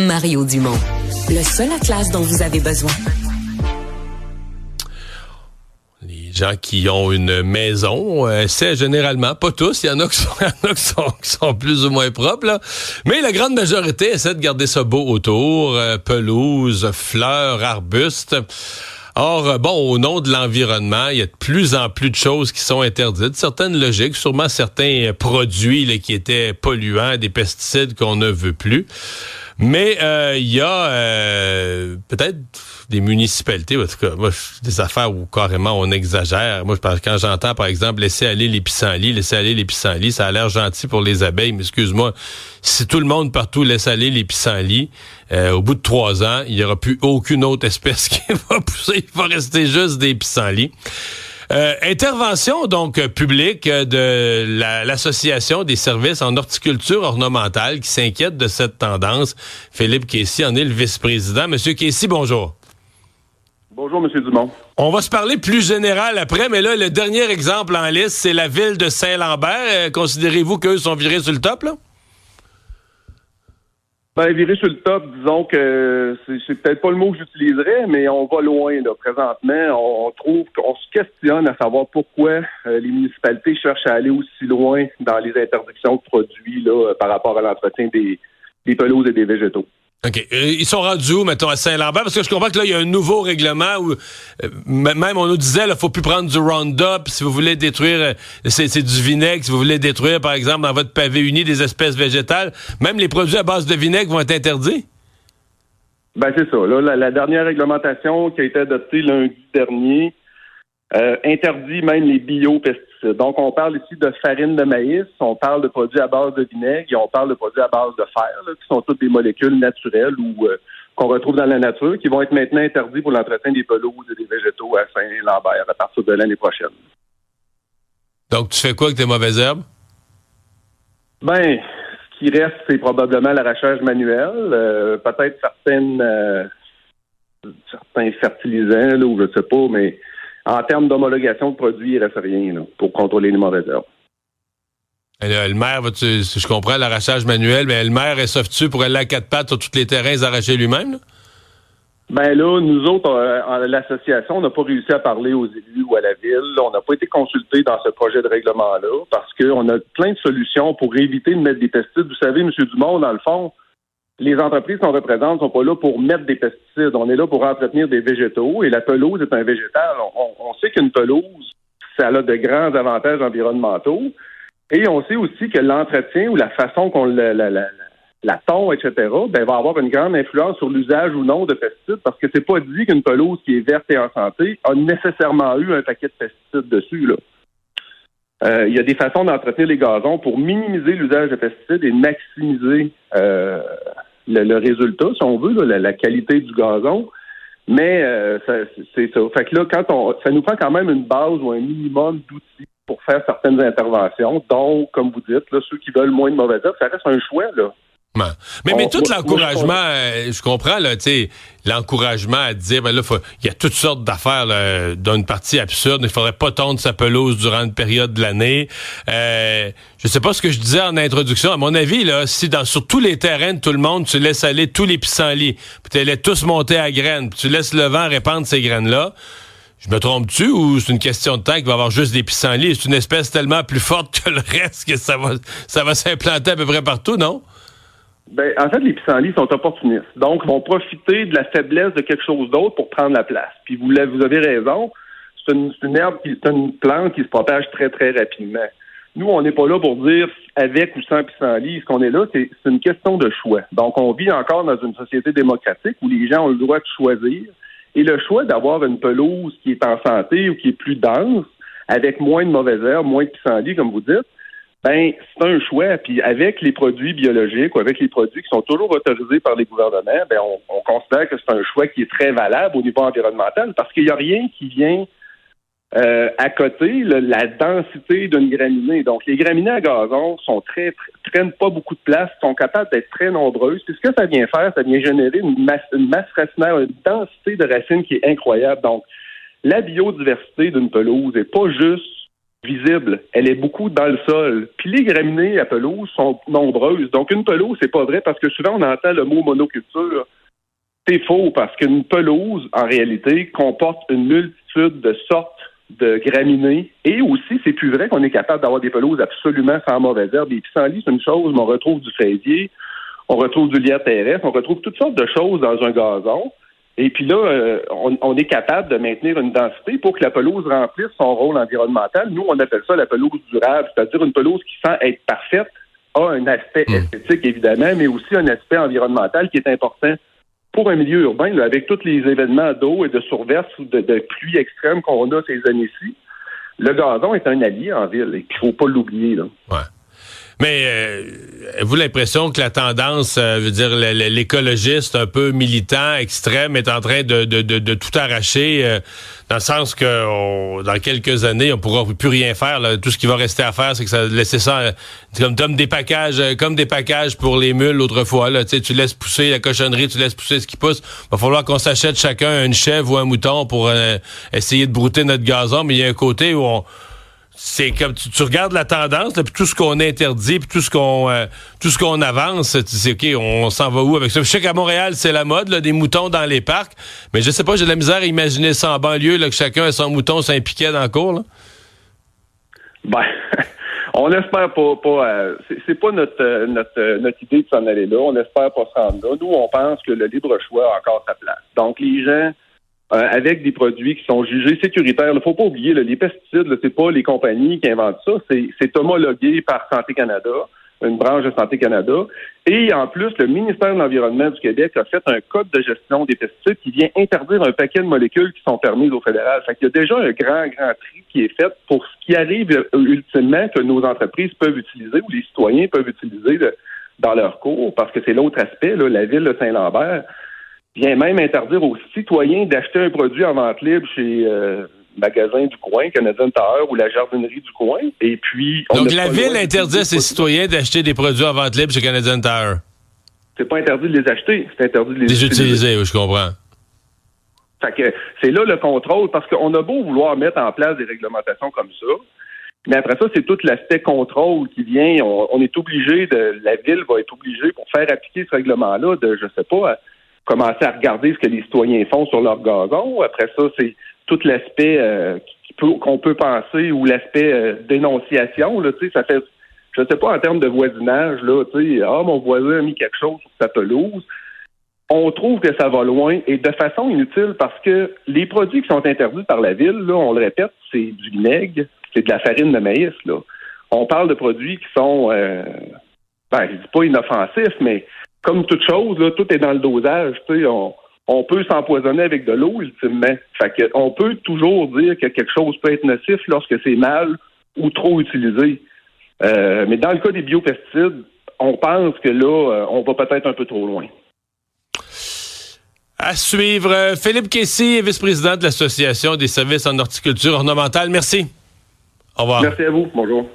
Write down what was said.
Mario Dumont. Le seul atlas dont vous avez besoin. Les gens qui ont une maison essaient généralement, pas tous, il y en a qui sont plus ou moins propres, là. Mais la grande majorité essaie de garder ça beau autour, pelouse, fleurs, arbustes. Or, au nom de l'environnement, il y a de plus en plus de choses qui sont interdites. Certaines logiques, sûrement certains produits là, qui étaient polluants, des pesticides qu'on ne veut plus. Mais il y a peut-être des municipalités, en tout cas, moi, des affaires où carrément on exagère. Moi, quand j'entends, par exemple, laisser aller les pissenlits, ça a l'air gentil pour les abeilles, mais excuse-moi, si tout le monde partout laisse aller les pissenlits, au bout de 3 ans, il n'y aura plus aucune autre espèce qui va pousser, il va rester juste des pissenlits. Intervention donc publique de l'Association des services en horticulture ornementale qui s'inquiète de cette tendance. Philippe Quessy en est le vice-président. Monsieur Quessy, bonjour. Bonjour, Monsieur Dumont. On va se parler plus général après, mais là, le dernier exemple en liste, c'est la ville de Saint-Lambert. Considérez-vous qu'eux sont virés sur le top, là? Virer sur le top, disons que c'est peut-être pas le mot que j'utiliserais, mais on va loin, là. Présentement, on trouve qu'on se questionne à savoir pourquoi les municipalités cherchent à aller aussi loin dans les interdictions de produits, là, par rapport à l'entretien des pelouses et des végétaux. OK. Ils sont rendus où, mettons, à Saint-Lambert? Parce que je comprends que là, il y a un nouveau règlement où même on nous disait, là, faut plus prendre du Roundup si vous voulez détruire, c'est du vinaigre, si vous voulez détruire, par exemple, dans votre pavé uni des espèces végétales. Même les produits à base de vinaigre vont être interdits? C'est ça. Là, la dernière réglementation qui a été adoptée lundi dernier interdit même les biopesticides. Donc, on parle ici de farine de maïs, on parle de produits à base de vinaigre et on parle de produits à base de fer, là, qui sont toutes des molécules naturelles ou qu'on retrouve dans la nature, qui vont être maintenant interdits pour l'entretien des pelouses et des végétaux à Saint-Lambert à partir de l'année prochaine. Donc, tu fais quoi avec tes mauvaises herbes? Ce qui reste, c'est probablement l'arrachage manuel, peut-être certains fertilisants, là, ou je sais pas, mais en termes d'homologation de produits, il ne reste rien là, pour contrôler les mauvaises herbes. Le maire, je comprends l'arrachage manuel, mais le maire, sauve-tu pour aller à 4 pattes sur tous les terrains et les arracher lui-même? Là? Nous autres, l'association, on n'a pas réussi à parler aux élus ou à la ville. On n'a pas été consultés dans ce projet de règlement-là parce qu'on a plein de solutions pour éviter de mettre des pesticides. Vous savez, M. Dumont, dans le fond, les entreprises qu'on représente sont pas là pour mettre des pesticides. On est là pour entretenir des végétaux et la pelouse est un végétal. On sait qu'une pelouse, ça a de grands avantages environnementaux et on sait aussi que l'entretien ou la façon qu'on la tond, etc., va avoir une grande influence sur l'usage ou non de pesticides parce que c'est pas dit qu'une pelouse qui est verte et en santé a nécessairement eu un paquet de pesticides dessus, là. Il y a des façons d'entretenir les gazons pour minimiser l'usage de pesticides et maximiser le résultat, si on veut, là, la qualité du gazon. Mais c'est ça. Fait que là, ça nous prend quand même une base ou un minimum d'outils pour faire certaines interventions. Donc, comme vous dites, là, ceux qui veulent moins de mauvaises herbes, ça reste un choix, là. Mais tout l'encouragement, je comprends, là, tu sais, l'encouragement à dire, là, il y a toutes sortes d'affaires, là, d'une partie absurde. Il faudrait pas tondre sa pelouse durant une période de l'année. Je sais pas ce que je disais en introduction. À mon avis, là, si sur tous les terrains de tout le monde, tu laisses aller tous les pissenlits, puis tu les laisses tous monter à graines, puis tu laisses le vent répandre ces graines-là, je me trompe-tu ou c'est une question de temps qu'il va y avoir juste des pissenlits? C'est une espèce tellement plus forte que le reste que ça va s'implanter à peu près partout, non? En fait, les pissenlits sont opportunistes. Donc, ils vont profiter de la faiblesse de quelque chose d'autre pour prendre la place. Puis vous avez raison, c'est une plante qui se propage très, très rapidement. Nous, on n'est pas là pour dire avec ou sans pissenlit. Ce qu'on est là, c'est une question de choix. Donc, on vit encore dans une société démocratique où les gens ont le droit de choisir. Et le choix d'avoir une pelouse qui est en santé ou qui est plus dense, avec moins de mauvaises herbes, moins de pissenlit, comme vous dites, c'est un choix. Puis avec les produits biologiques ou avec les produits qui sont toujours autorisés par les gouvernements, on considère que c'est un choix qui est très valable au niveau environnemental parce qu'il n'y a rien qui vient à côté la densité d'une graminée. Donc, les graminées à gazon prennent pas beaucoup de place, sont capables d'être très nombreuses. Puis ce que ça vient faire, ça vient générer une masse racinaire, une densité de racines qui est incroyable. Donc, la biodiversité d'une pelouse n'est pas juste visible. Elle est beaucoup dans le sol. Puis les graminées à pelouse sont nombreuses. Donc une pelouse, c'est pas vrai parce que souvent on entend le mot monoculture. C'est faux parce qu'une pelouse, en réalité, comporte une multitude de sortes de graminées. Et aussi, c'est plus vrai qu'on est capable d'avoir des pelouses absolument sans mauvaises herbes. Les pissenlits, c'est une chose, mais on retrouve du fraisier, on retrouve du lierre terrestre, on retrouve toutes sortes de choses dans un gazon. Et puis là, on est capable de maintenir une densité pour que la pelouse remplisse son rôle environnemental. Nous, on appelle ça la pelouse durable, c'est-à-dire une pelouse qui, sans être parfaite, a un aspect esthétique, évidemment, mais aussi un aspect environnemental qui est important pour un milieu urbain, là, avec tous les événements d'eau et de surverse ou de pluie extrême qu'on a ces années-ci. Le gazon est un allié en ville et il ne faut pas l'oublier, là. Ouais. Mais avez-vous l'impression que la tendance, l'écologiste un peu militant, extrême, est en train de tout arracher, dans le sens que dans quelques années, on pourra plus rien faire, là. Tout ce qui va rester à faire, c'est que ça laisser ça comme des packages pour les mules autrefois, là. Tu laisses pousser la cochonnerie, tu laisses pousser ce qui pousse. Va falloir qu'on s'achète chacun une chèvre ou un mouton pour essayer de brouter notre gazon, mais il y a un côté où c'est comme tu regardes la tendance, là, puis tout ce qu'on interdit, puis tout ce qu'on avance, tu sais, OK, on s'en va où avec ça? Je sais qu'à Montréal, c'est la mode, là, des moutons dans les parcs, mais je sais pas, j'ai de la misère à imaginer ça en banlieue, là, que chacun a son mouton, c'est un piquet dans le cours, là. Ben, on espère pas c'est pas notre idée de s'en aller là, on espère pas se rendre là. Nous, on pense que le libre choix a encore sa place. Donc, les gens avec des produits qui sont jugés sécuritaires. Il ne faut pas oublier, là, les pesticides, là, c'est pas les compagnies qui inventent ça, c'est homologué par Santé Canada, une branche de Santé Canada. Et en plus, le ministère de l'Environnement du Québec a fait un code de gestion des pesticides qui vient interdire un paquet de molécules qui sont permises au fédéral. Fait qu'il y a déjà un grand tri qui est fait pour ce qui arrive ultimement que nos entreprises peuvent utiliser ou les citoyens peuvent utiliser dans leur cours, parce que c'est l'autre aspect, là, la ville de Saint-Lambert vient même interdire aux citoyens d'acheter un produit en vente libre chez magasin du coin, Canadian Tower ou la jardinerie du coin. Et puis, donc la ville interdit à ses citoyens d'acheter des produits en vente libre chez Canadian Tower. C'est pas interdit de les acheter, c'est interdit de les utiliser. Oui, je comprends. Fait que c'est là le contrôle, parce qu'on a beau vouloir mettre en place des réglementations comme ça, mais après ça, c'est tout l'aspect contrôle qui vient. On est obligé la ville va être obligée pour faire appliquer ce règlement-là je sais pas, commencer à regarder ce que les citoyens font sur leur gazon. Après ça, c'est tout l'aspect qu'on peut penser ou l'aspect dénonciation. Là, ça fait, je sais pas, en termes de voisinage, là, mon voisin a mis quelque chose sur sa pelouse. On trouve que ça va loin et de façon inutile parce que les produits qui sont interdits par la ville, là, on le répète, c'est du vinaigre, c'est de la farine de maïs. Là. On parle de produits qui sont, je dis pas inoffensifs, mais comme toute chose, là, tout est dans le dosage. On peut s'empoisonner avec de l'eau, ultimement. Fait que on peut toujours dire que quelque chose peut être nocif lorsque c'est mal ou trop utilisé. Mais dans le cas des biopesticides, on pense que là, on va peut-être un peu trop loin. À suivre. Philippe Kessy, vice-président de l'Association des services en horticulture ornementale. Merci. Au revoir. Merci à vous. Bonjour.